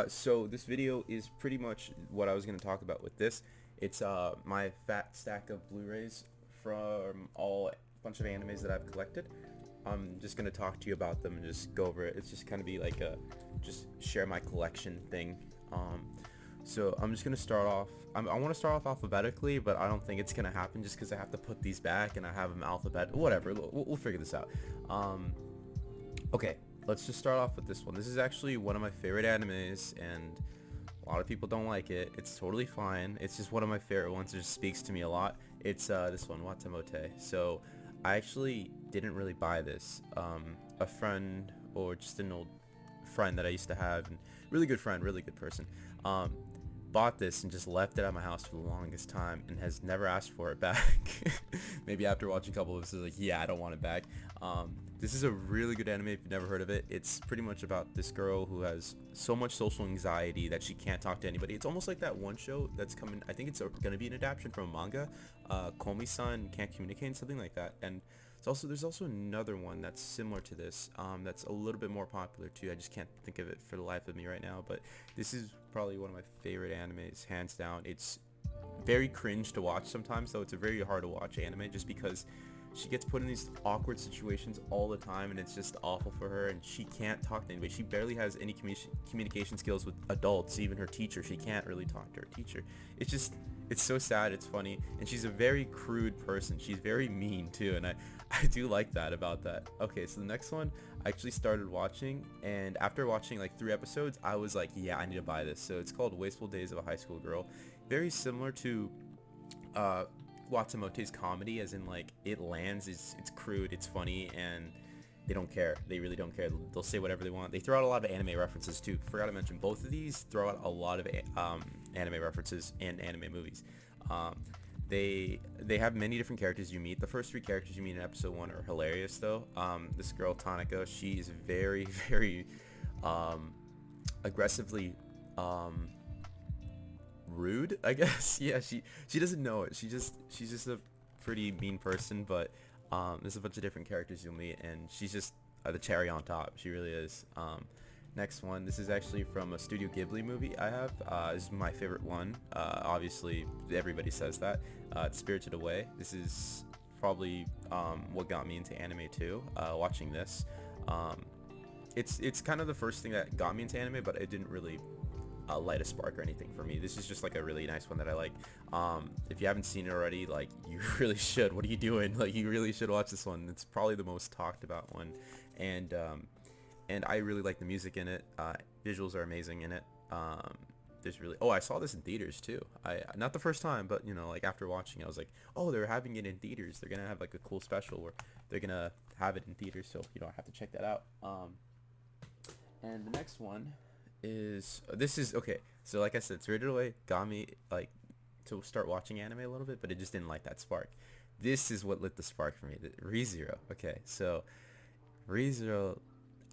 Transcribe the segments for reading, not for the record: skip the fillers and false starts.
So this video is pretty much what I was going to talk about with this. It's my fat stack of Blu-rays from all bunch of animes that I've collected. I'm just going to talk to you about them and just go over it. It's just kind of be like a just share my collection thing. So I'm just going to start off. I want to start off alphabetically, but I don't think it's going to happen just because I have to put these back and I have them alphabet. Whatever. We'll figure this out. Okay. Let's just start off with this one. This is actually one of my favorite animes, and a lot of people don't like it. It's totally fine. It's just one of my favorite ones. It just speaks to me a lot. It's this one, Watamote. So I actually didn't really buy this. A friend, or just an old friend that I used to have, and really good friend, really good person, bought this and just left it at my house for the longest time and has never asked for it back. Maybe after watching a couple of episodes, like, yeah, I don't want it back. This is a really good anime if you've never heard of it. It's pretty much about this girl who has so much social anxiety that she can't talk to anybody. It's almost like that one show that's coming. I think it's going to be an adaptation from a manga, Komi-san Can't Communicate, something like that. And there's also another one that's similar to this, that's a little bit more popular too. I just can't think of it for the life of me right now, but this is probably one of my favorite animes, hands down. It's very cringe to watch sometimes, though. It's a very hard to watch anime just because she gets put in these awkward situations all the time, and it's just awful for her, and she can't talk to anybody. She barely has any communication skills with adults, even her teacher. She can't really talk to her teacher. It's so sad. It's funny, and she's a very crude person. She's very mean too, and I do like that about that. Okay, so the next one I actually started watching, and after watching like 3 episodes, I was like, yeah, I need to buy this. So it's called Wasteful Days of a High School Girl. Very similar to Watamote's comedy, as in like it lands, it's crude, it's funny, and they don't care. They really don't care. They'll say whatever they want. They throw out a lot of anime references too. Forgot to mention, both of these throw out a lot of anime references and anime movies. They have many different characters you meet. The first 3 characters you meet in episode 1 are hilarious though. This girl Tanaka, she's very very aggressively rude, I guess. Yeah, she doesn't know it. She's just a pretty mean person, but there's a bunch of different characters you'll meet, and she's just the cherry on top. She really is. Next one, this is actually from a Studio Ghibli movie I have. This is my favorite one. Obviously everybody says that. It's Spirited Away. This is probably what got me into anime too, watching this. It's kind of the first thing that got me into anime, but it didn't really light a spark or anything for me. This is just like a really nice one that I like. If you haven't seen it already, like, you really should. What are you doing? Like, you really should watch this one. It's probably the most talked about one, and I really like the music in it. Visuals are amazing in it. I saw this in theaters too. Not the first time, but you know, like after watching it, I was like, oh, they're having it in theaters. They're gonna have like a cool special where they're gonna have it in theaters, so you know, I have to check that out. And the next one is okay, so like I said, Spirited Away got me like to start watching anime a little bit, but it just didn't light that spark. This is what lit the spark for me, the ReZero. Okay, so ReZero,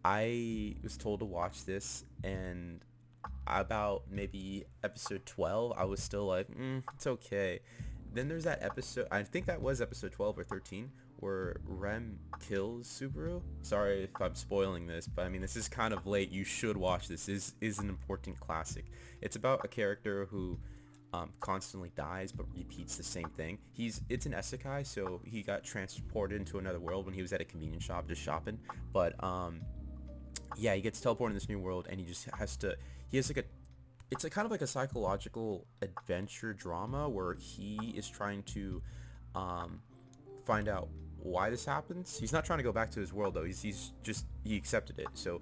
I was told to watch this, and about maybe episode 12 I was still like, it's okay. Then there's that episode, I think that was episode 12 or 13, where Rem kills Subaru. Sorry if I'm spoiling this, but I mean, this is kind of late. You should watch this. This is an important classic. It's about a character who constantly dies but repeats the same thing. It's an isekai, so he got transported into another world when he was at a convenience shop just shopping. But yeah, he gets teleported in this new world, and he has like it's kind of like a psychological adventure drama where he is trying to find out why this happens. He's not trying to go back to his world though. He accepted it, so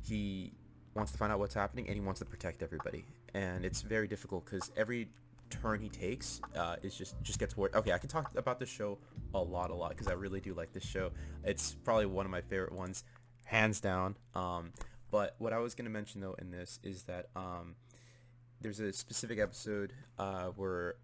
he wants to find out what's happening, and he wants to protect everybody. And it's very difficult because every turn he takes is just gets worse. Okay, I can talk about this show a lot because I really do like this show. It's probably one of my favorite ones, hands down. But what I was going to mention though in this is that there's a specific episode where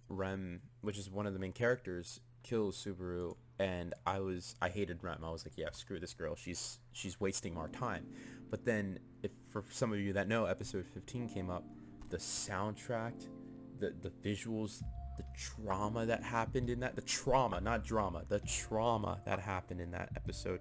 Rem, which is one of the main characters, kills Subaru, and I hated Rem. I was like, yeah, screw this girl. She's wasting our time. But then, if for some of you that know, episode 15 came up. The soundtrack, the visuals, the trauma that happened in that, the trauma, not drama, the trauma that happened in that episode.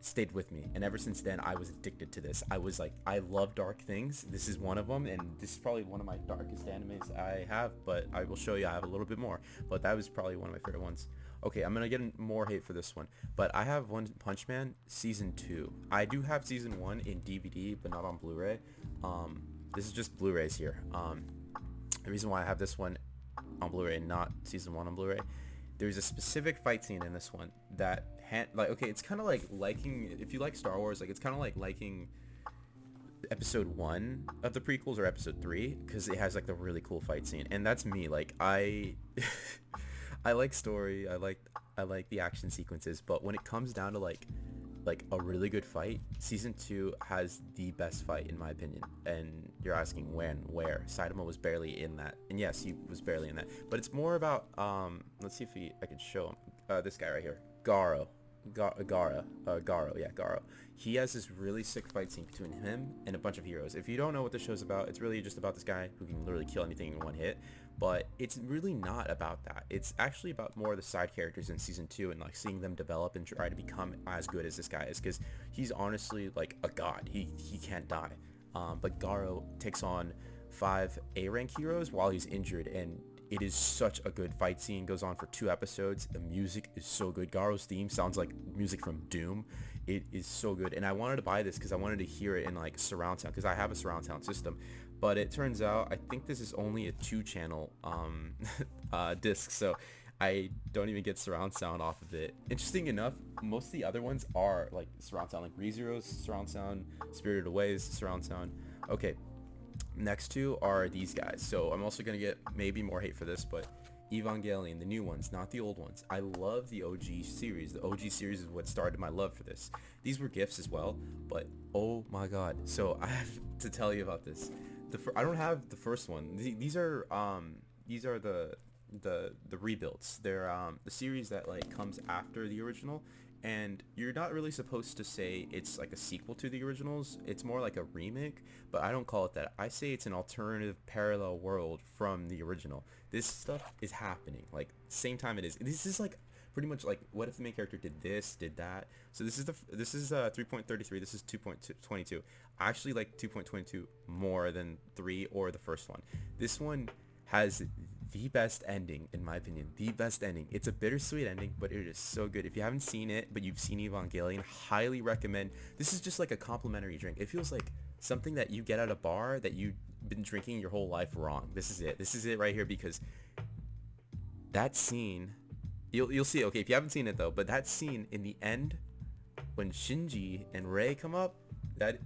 stayed with me, and ever since then I was addicted to this. I was like, I love dark things. This is one of them, and this is probably one of my darkest animes I have, but I will show you I have a little bit more, but that was probably one of my favorite ones. Okay, I'm gonna get more hate for this one, but I have One Punch Man season 2. I do have season 1 in DVD, but not on Blu-ray. This is just Blu-rays here. The reason why I have this one on Blu-ray and not season 1 on Blu-ray, there's a specific fight scene in this one that like, okay, it's kind of like liking, if you like Star Wars, like it's kind of like liking episode 1 of the prequels or episode 3, because it has like the really cool fight scene, and that's me. Like I I like story, I like the action sequences, but when it comes down to like a really good fight, season 2 has the best fight in my opinion. And you're asking when, where? Saitama was barely in that, and yes, he was barely in that, but it's more about let's see if I can show him, this guy right here, Garo. Garo. He has this really sick fight scene between him and a bunch of heroes. If you don't know what the show's about, it's really just about this guy who can literally kill anything in one hit. But it's really not about that. It's actually about more of the side characters in season 2 and like seeing them develop and try to become as good as this guy is, because he's honestly like a god. He can't die. But Garo takes on 5 A rank heroes while he's injured, and it is such a good fight scene. Goes on for 2 episodes. The music is so good. Garo's theme sounds like music from Doom. It is so good, and I wanted to buy this because I wanted to hear it in like surround sound, because I have a surround sound system. But it turns out I think this is only a 2-channel disc, so I don't even get surround sound off of it. Interesting enough, most of the other ones are like surround sound, like ReZero's surround sound, Spirited Away's surround sound. Okay, next 2 are these guys. So I'm also gonna get maybe more hate for this, but Evangelion, the new ones, not the old ones. I love the OG series. The OG series is what started my love for this. These were gifts as well, but oh my god. So I have to tell you about this. I don't have the first one. These are the rebuilds. They're the series that like comes after the original, and you're not really supposed to say it's like a sequel to the originals. It's more like a remake, but I don't call it that. I say it's an alternative parallel world from the original. This stuff is happening like same time it is. This is like pretty much like, what if the main character did this, did that? So this is 3.33. This is 2.22. I actually like 2.22 more than 3 or the first one. This one has the best ending, in my opinion. The best ending. It's a bittersweet ending, but it is so good. If you haven't seen it, but you've seen Evangelion, highly recommend. This is just like a complimentary drink. It feels like something that you get at a bar that you've been drinking your whole life wrong. This is it. This is it right here, because that scene, you'll see. Okay, if you haven't seen it though, but that scene in the end when Shinji and Rei come up, that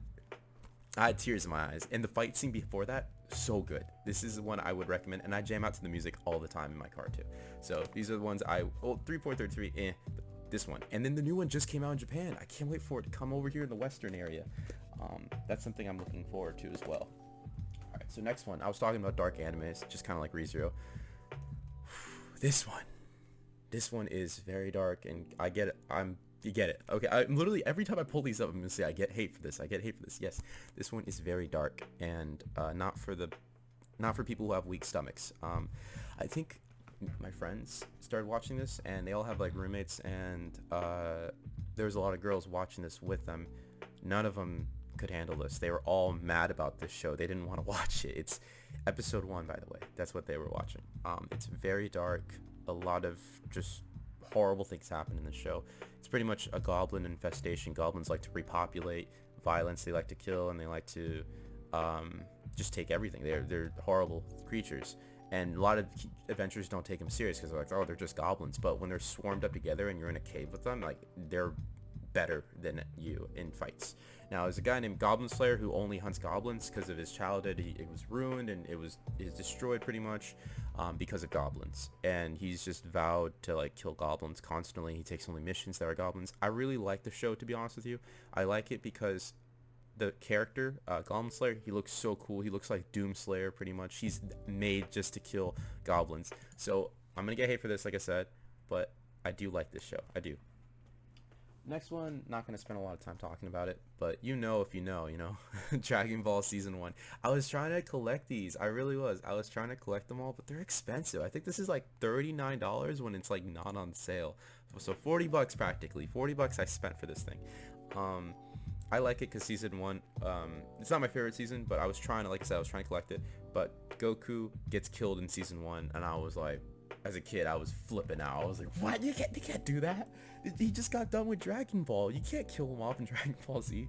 I had tears in my eyes. And the fight scene before that, so good. This is the one I would recommend, and I jam out to the music all the time in my car too. So these are the ones 3.33, but this one. And then the new one just came out in Japan. I can't wait for it to come over here in the Western area. That's something I'm looking forward to as well. Alright, so next one. I was talking about dark animes, just kind of like ReZero. This one is very dark, and I get it. You get it. Okay, I'm literally, every time I pull these up, I'm gonna say I get hate for this. Yes, this one is very dark, and not for people who have weak stomachs. I think my friends started watching this, and they all have like roommates, and there was a lot of girls watching this with them. None of them could handle this. They were all mad about this show. They didn't want to watch it. It's episode 1, by the way. That's what they were watching. It's very dark. A lot of just horrible things happen in the show. It's pretty much a goblin infestation. Goblins like to repopulate, violence, they like to kill, and they like to just take everything. They're horrible creatures, and a lot of adventurers don't take them serious because they're like, oh, they're just goblins. But when they're swarmed up together and you're in a cave with them, like, they're better than you in fights. Now, there's a guy named Goblin Slayer who only hunts goblins because of his childhood. It was ruined, and it was destroyed pretty much because of goblins. And he's just vowed to like kill goblins constantly. He takes only missions that are goblins. I really like the show, to be honest with you. I like it because the character, Goblin Slayer, he looks so cool. He looks like Doom Slayer pretty much. He's made just to kill goblins. So I'm gonna get hate for this, like I said, but I do like this show. I do. Next one, not going to spend a lot of time talking about it, but you know if you know, Dragon Ball Season 1. I was trying to collect these. I really was. I was trying to collect them all, but they're expensive. I think this is like $39 when it's like not on sale. So $40 practically. $40 I spent for this thing. I like it because season one, it's not my favorite season, but I was trying to, like I said, I was trying to collect it. But Goku gets killed in season one, and I was like, as a kid, I was flipping out. I was like, what? You can't do that. He just got done with Dragon Ball. You can't kill him off in Dragon Ball Z.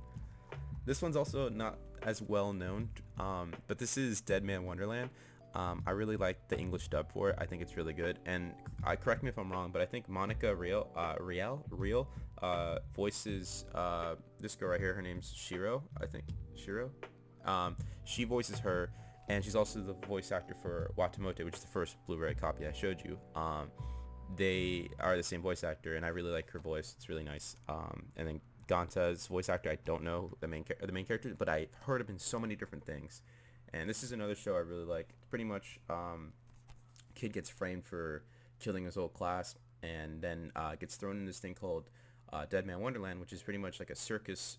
This one's also not as well known, but this is Dead Man Wonderland. I really like the English dub for it. I think it's really good. And correct me if I'm wrong, but I think Monica Real voices this girl right here. Her name's Shiro, I think. Shiro. She voices her, and she's also the voice actor for Watamote, which is the first Blu-ray copy I showed you. They are the same voice actor, and I really like her voice. It's really nice. And then Ganta's voice actor, I don't know the main character, but I've heard him in so many different things. And this is another show I really like. Pretty much, kid gets framed for killing his whole class, and then gets thrown in this thing called Dead Man Wonderland, which is pretty much like a circus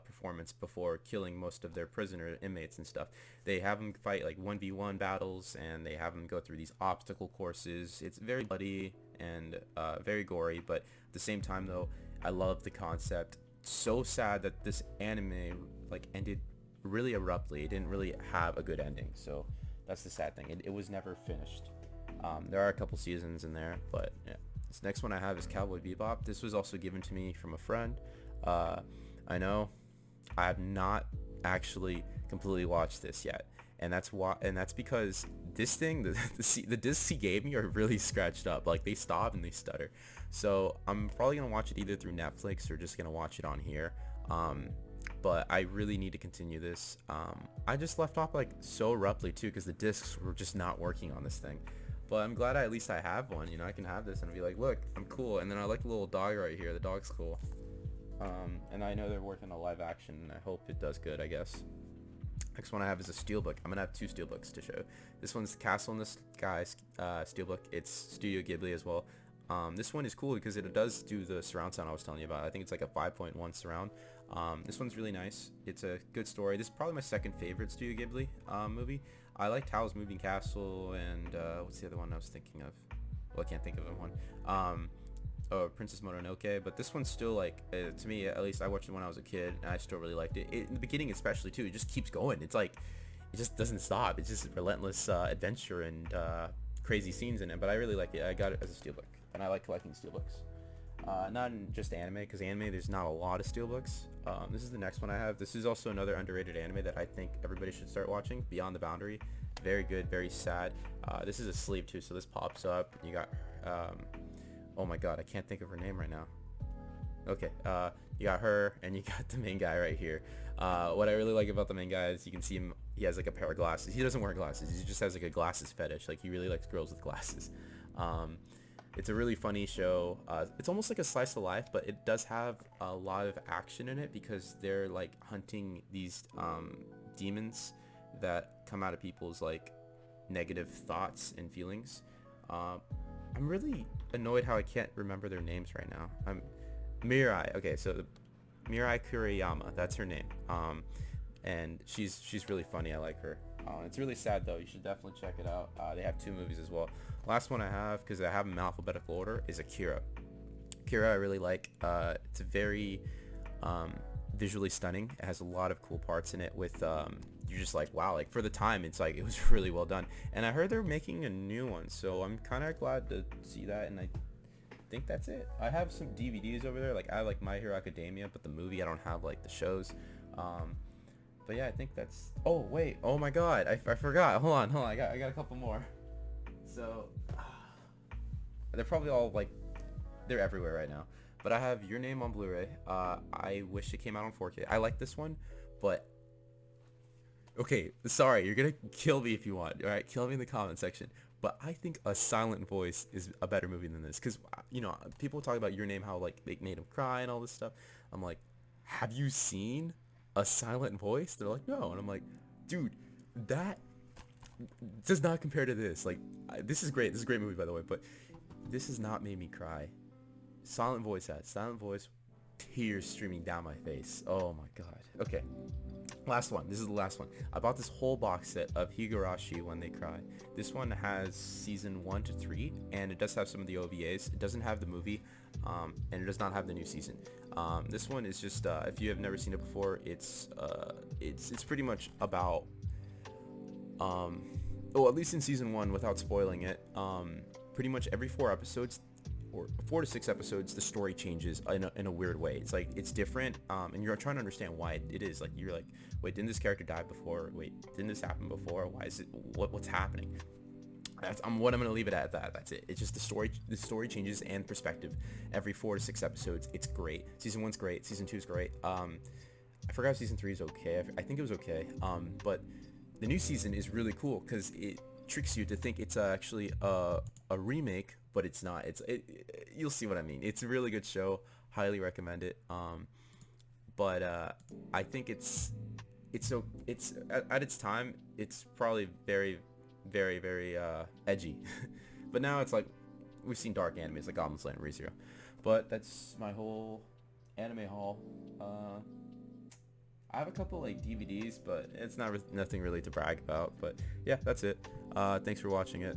performance before killing most of their prisoner inmates and stuff. They have them fight like 1v1 battles, and they have them go through these obstacle courses. It's very bloody and very gory, but at the same time, though, I love the concept. So sad that this anime like ended really abruptly. It didn't really have a good ending, so that's the sad thing. It was never finished. There are a couple seasons in there, but yeah. This next one I have is Cowboy Bebop. This was also given to me from a friend. I know I have not actually completely watched this yet, and that's why, and that's because this thing, the discs he gave me are really scratched up. Like, they stop and they stutter. So I'm probably gonna watch it either through Netflix or just gonna watch it on here. But I really need to continue this. I just left off like so abruptly too, because the discs were just not working on this thing. But I'm glad at least I have one. You know, I can have this and be like, look, I'm cool. And then I like the little dog right here. The dog's cool. And I know they're working on live action, and I hope it does good, I guess. Next one I have is a steelbook. I'm gonna have two steelbooks to show. This one's Castle in the Sky steelbook. It's Studio Ghibli as well. This one is cool because it does do the surround sound I was telling you about. I think it's like a 5.1 surround. This one's really nice. It's a good story. This is probably my second favorite Studio Ghibli movie. I liked Howl's Moving Castle, and what's the other one I was thinking of? Well, I can't think of one. Princess Mononoke, but this one's still like, to me at least, I watched it when I was a kid, and I still really liked it. In the beginning especially too, it just keeps going. It's like, it just doesn't stop. It's just relentless adventure and crazy scenes in it, but I really like it. I got it as a steelbook, and I like collecting steelbooks. Not in just anime, because anime there's not a lot of steelbooks. This is the next one I have. This is also another underrated anime that I think everybody should start watching, Beyond the Boundary. Very good, very sad. This is a sleeve too, so this pops up. You got, oh my god, I can't think of her name right now. Okay, you got her, and you got the main guy right here. What I really like about the main guy is you can see him, he has like a pair of glasses. He doesn't wear glasses, he just has like a glasses fetish. Like, he really likes girls with glasses. It's a really funny show. It's almost like a slice of life, but it does have a lot of action in it, because they're like hunting these demons that come out of people's like negative thoughts and feelings. I'm really annoyed how I can't remember their names right now. Mirai. Okay, so Mirai Kuriyama, that's her name. And she's really funny. I like her. It's really sad though. You should definitely check it out. They have 2 movies as well. Last one I have, because I have them in alphabetical order, is Akira. Akira I really like. It's very visually stunning. It has a lot of cool parts in it with you're just like, wow, like for the time it's like, it was really well done. And I heard they're making a new one, so I'm kind of glad to see that, and I think that's it. I have some DVDs over there. Like, I like My Hero Academia, but the movie I don't have like the shows. But yeah, I think that's, oh wait, oh my god, I forgot. Hold on, I got a couple more. So they're probably all like, they're everywhere right now. But I have Your Name on Blu-ray. I wish it came out on 4K. I like this one, but okay, sorry, you're gonna kill me if you want. All right, kill me in the comment section. But I think A Silent Voice is a better movie than this, because, you know, people talk about Your Name, how like they made him cry and all this stuff. I'm like, have you seen A Silent Voice? They're like, no, and I'm like, dude, that does not compare to this. Like, this is great. This is a great movie, by the way, but this has not made me cry. Silent Voice tears streaming down my face. Oh my god. Okay. Last one. This is the last one. I bought this whole box set of Higurashi When They Cry. This one has season 1 to 3, and it does have some of the OVAs. It doesn't have the movie, and it does not have the new season. This one is just, if you have never seen it before, it's pretty much about, well, at least in season 1, without spoiling it, pretty much every 4 episodes, or 4 to 6 episodes, the story changes in a weird way. It's like, it's different, and you're trying to understand why it is. Like, you're like, wait, didn't this character die before? Wait, didn't this happen before? Why is it, what's happening? That's what I'm gonna leave it at. That's it. It's just the story changes and perspective every 4 to 6 episodes. It's great. Season 1's great. Season 2's great. I forgot season 3 is okay. I think it was okay. But the new season is really cool because it tricks you to think it's actually a remake, but it's not. You'll see what I mean. It's a really good show. Highly recommend it. But I think it's at its time, it's probably very, very, very edgy. But now it's like, we've seen dark animes like Goblin Slayer and ReZero. But that's my whole anime haul. I have a couple like DVDs, but it's nothing really to brag about. But yeah, that's it. Thanks for watching it.